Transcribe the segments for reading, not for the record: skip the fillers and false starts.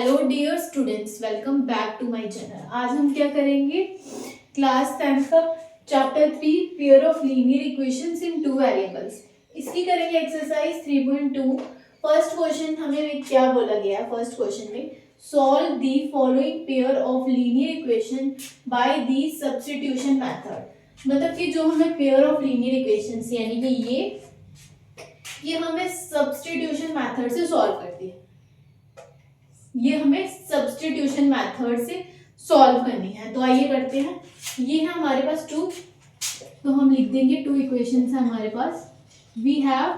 Hello dear students, welcome back to my channel. आज हम क्या करेंगे, क्लास 10 का chapter 3 pair of linear equations in two variables, इसकी करेंगे एक्सरसाइज 3.2। फर्स्ट क्वेश्चन हमें क्या बोला गया है, फर्स्ट क्वेश्चन में solve the following pair of linear equation by the substitution method. मतलब कि जो हमें पेयर ऑफ लीनियर इक्वेशंस यानी कि ये हमें सब्स्टिट्यूशन मेथड से सॉल्व करती है, ये हमें सब्स्टिट्यूशन मेथड से सॉल्व करनी है। तो आइए करते हैं। ये है हमारे पास 2, तो हम लिख देंगे 2 इक्वेशंस है हमारे पास। वी हैव,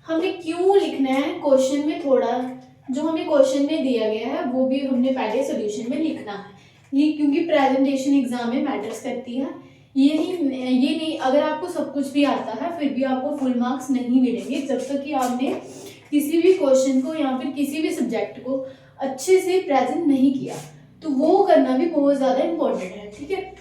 हमें क्यों लिखना है क्वेश्चन में, थोड़ा जो हमें क्वेश्चन में दिया गया है वो भी हमने पहले सॉल्यूशन में लिखना है। ये क्योंकि प्रेजेंटेशन एग्जाम में मैटर्स करती है। ये नहीं अगर आपको सब कुछ भी आता है फिर भी आपको फुल मार्क्स नहीं मिलेंगे जब तक कि आपने किसी भी क्वेश्चन को या फिर किसी भी सब्जेक्ट को अच्छे से प्रेजेंट नहीं किया। तो वो करना भी बहुत ज्यादा इंपॉर्टेंट है, ठीक है।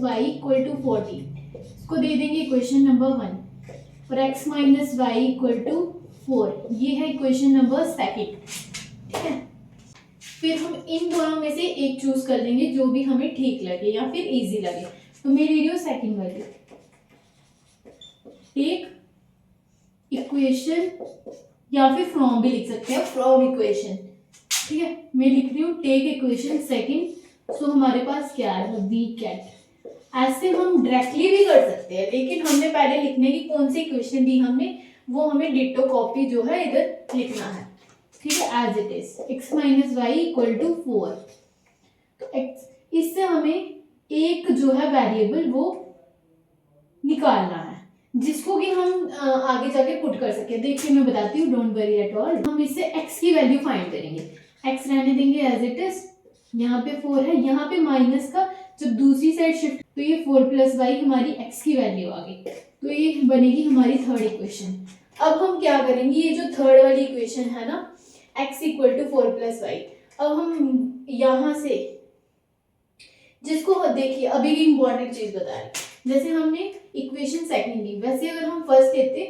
y इक्वल टू 40, इसको दे देंगे इक्वेशन नंबर 1 और x minus y equal to 4, ये है इक्वेशन नंबर 2, ठीक है। फिर हम इन दोनों में से एक चूज कर लेंगे जो भी हमें ठीक लगे या फिर इजी लगे। तो मैं ले रही हूँ सेकेंड वाली, टेक इक्वेशन या फिर फ्रॉम भी लिख सकते हैं, फ्रॉम इक्वेशन, ठीक है। मैं लिख रही हूँ टेक इक्वेशन सेकंड। सो हमारे पास क्या है, वी कैट। ऐसे हम डायरेक्टली भी कर सकते हैं, लेकिन हमने पहले लिखने की कौन सी इक्वेशन दी हमने, वो हमें डिटो कॉपी जो है इधर लिखना है, ठीक है, as it is. x minus y equal to 4। तो इससे हमें एक जो है वेरिएबल वो निकालना है जिसको कि हम आगे जाके पुट कर सके। देखिए मैं बताती हूँ, डोंट वरी एट ऑल। हम इससे x की वैल्यू फाइंड करेंगे, x रहने देंगे एज इट इज। यहाँ पे 4 है, यहाँ पे माइनस का जब दूसरी साइड शिफ्ट तो ये 4 प्लस वाई हमारी x की वैल्यू आ गई, तो ये बनेगी हमारी थर्ड इक्वेशन। अब हम क्या करेंगे, ये जो थर्ड वाली इक्वेशन है ना, x equal to 4 plus y, अब हम यहाँ से जिसको देखिए अभी की इंपॉर्टेंट चीज बता रहे, जैसे हमने इक्वेशन सेकंड ली, वैसे अगर हम फर्स्ट लेते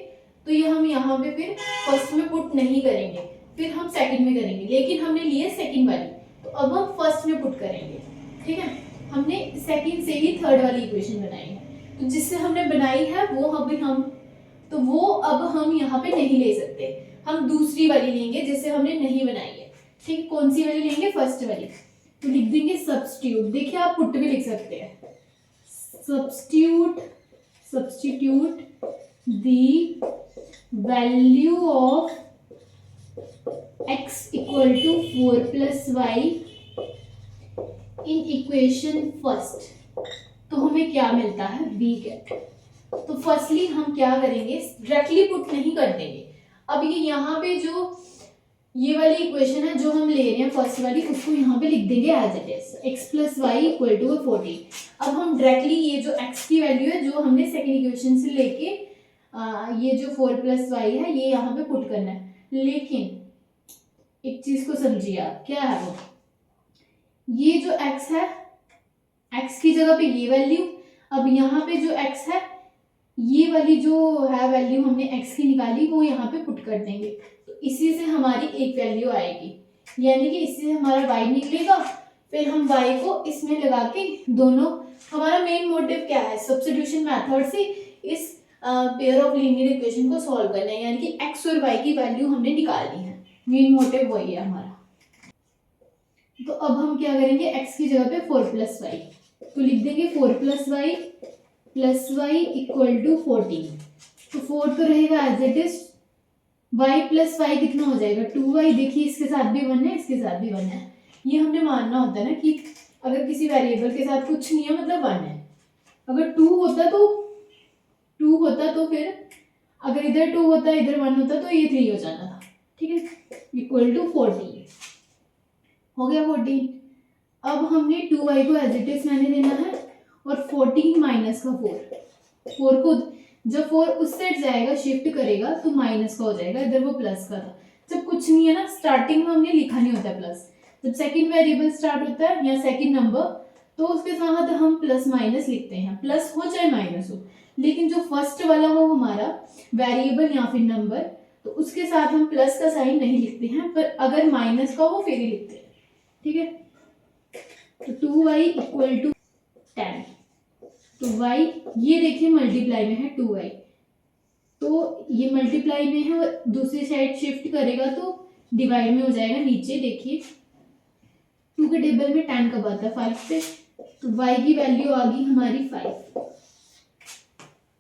तो ये हम यहाँ पे फिर फर्स्ट में पुट नहीं करेंगे, फिर हम सेकंड में करेंगे, लेकिन हमने लिए सेकंड वाली, तो अब हम फर्स्ट में पुट करेंगे, ठीक है। हमने सेकंड से ही थर्ड वाली इक्वेशन बनाई है, तो जिससे हमने बनाई है वो अब हम यहाँ पे नहीं ले सकते, हम दूसरी वाली लेंगे जिससे हमने नहीं बनाई है, ठीक। कौन सी वाली लेंगे, फर्स्ट वाली। तो लिख देंगे सब्स्टिट्यूट, देखिए आप पुट भी लिख सकते हैं, substitute the value of x equal to 4 plus y in equation first। तो हमें क्या मिलता है, v कैट। तो फर्स्टली हम क्या करेंगे, डायरेक्टली पुट नहीं कर देंगे। अब ये यहाँ पे जो ये वाली इक्वेशन है जो हम ले रहे हैं फर्स्ट वाली, उसको यहाँ पे लिख देंगे as it is, x plus y equal to 40। अब हम डायरेक्टली ये जो x की वैल्यू है जो हमने सेकंड इक्वेशन से लेके ये जो 4 प्लस वाई है ये यहाँ पे पुट करना है, लेकिन एक चीज को समझिए आप, क्या है वो, ये जो x है, x की जगह पे ये वैल्यू, अब यहाँ पे जो x है ये वाली जो है वैल्यू हमने x की निकाली वो यहाँ पे पुट कर देंगे, तो इसी से हमारी एक वैल्यू आएगी, यानी कि इससे हमारा y निकलेगा। फिर हम y को इसमें लगा के दोनों, हमारा मेन मोटिव क्या है, सब्स्टिट्यूशन मेथड से इस पेयर ऑफ लीनियर इक्वेशन को सॉल्व करना है, यानी कि x और y की वैल्यू हमने निकालनी है, मेन मोटिव वही है हमारा। तो अब हम क्या करेंगे, x की जगह पे 4 प्लस वाई, तो लिख देंगे 4 प्लस वाई इक्वल टू 14। तो 4 तो रहेगा as it is, y plus y कितना हो जाएगा, 2y। देखिए इसके साथ भी 1 है, इसके साथ भी 1 है। ये हमने मानना होता है ना कि अगर किसी वेरिएबल के साथ कुछ नहीं है मतलब 1 है। अगर 2 होता तो फिर अगर इधर 2 होता इधर 1 होता तो ये 3 हो जाना था, ठीक है। इक्वल टू 14 हो गया 14। अब हमने 2y को एज इट इज रहने देना है और 14 माइनस का 4 को जब 4 उस साइड जाएगा शिफ्ट करेगा तो माइनस का हो जाएगा, इधर वो प्लस का था। जब कुछ नहीं है ना, स्टार्टिंग में हमने लिखा नहीं होता प्लस, जब सेकंड वेरिएबल स्टार्ट होता है या सेकंड नंबर तो उसके साथ हम प्लस माइनस लिखते हैं, प्लस हो चाहे माइनस हो, लेकिन जो फर्स्ट वाला हो हमारा वेरिएबल या फिर नंबर तो उसके साथ हम प्लस का साइन नहीं लिखते हैं, पर अगर माइनस का हो फिर ही लिखते हैं, ठीक है। तो 2y इक्वल टू 10, तो y ये देखिए मल्टीप्लाई में है 2y, तो ये मल्टीप्लाई में है और दूसरी साइड शिफ्ट करेगा तो डिवाइड में हो जाएगा। नीचे देखिए 2 के टेबल में 10 कब आता है 5 पे, तो y की वैल्यू आ गई हमारी 5।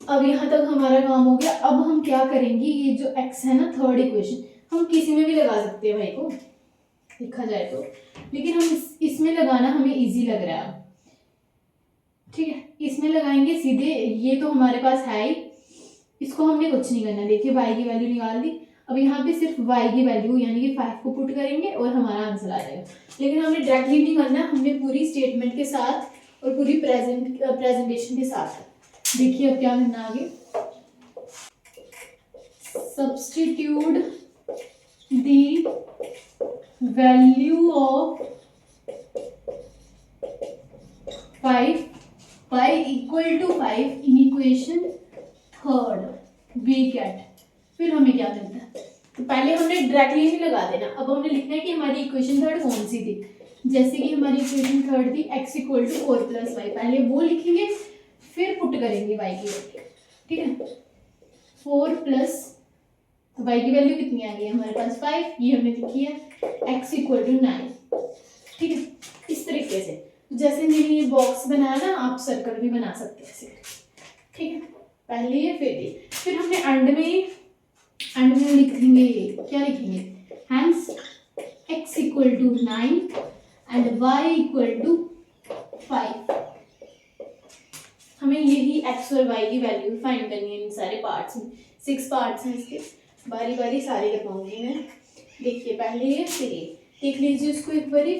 अब यहाँ तक हमारा काम हो गया। अब हम क्या करेंगे, ये जो x है ना थर्ड इक्वेशन, हम किसी में भी लगा सकते हैं भाई को देखा जाए तो, लेकिन हम इसमें लगाना हमें इजी लग रहा है, ठीक है। इसमें लगाएंगे सीधे, ये तो हमारे पास है ही, इसको हमने कुछ नहीं करना। देखिए y की वैल्यू निकाल दी। अब यहाँ पे सिर्फ y की वैल्यू यानी कि 5 को पुट करेंगे और हमारा आंसर आ जाएगा। लेकिन हमने डायरेक्टली नहीं करना, हमने पूरी स्टेटमेंट के साथ और पूरी प्रेजेंटेशन के साथ। देखिए अब क्या करना आगे, substitute the value of 5 y equal to 5 in equation third बी कैट। फिर हमें क्या मिलता है, तो पहले हमने डायरेक्टली नहीं लगा देना, अब हमने लिखना है कि हमारी इक्वेशन थर्ड कौन सी थी। जैसे कि हमारी इक्वेशन थर्ड थी x equal to 4 plus y, पहले वो लिखेंगे फिर पुट करेंगे y की वैल्यू, ठीक है। 4 प्लस, तो y की वैल्यू कितनी आ गई हमारे पास 5, ये हमने लिखी है x इक्वल टू 9, ठीक है। इस तरीके से जैसे मैंने ये बॉक्स बनाया ना, आप सर्कल भी बना सकते हैं ऐसे, ठीक है। पहले ये फिर हमने एंड में लिखेंगे, क्या लिखेंगे, hence x equal to 9 and y equal to 5। हमें यही x और y की वैल्यू फाइंड करनी है इन सारे पार्ट्स में। 6 पार्ट्स हैं इसके, बारी बारी सारे करवाऊंगी मैं। देखिए पहले ये फिर ये देख लीजिए उसको एक बारी।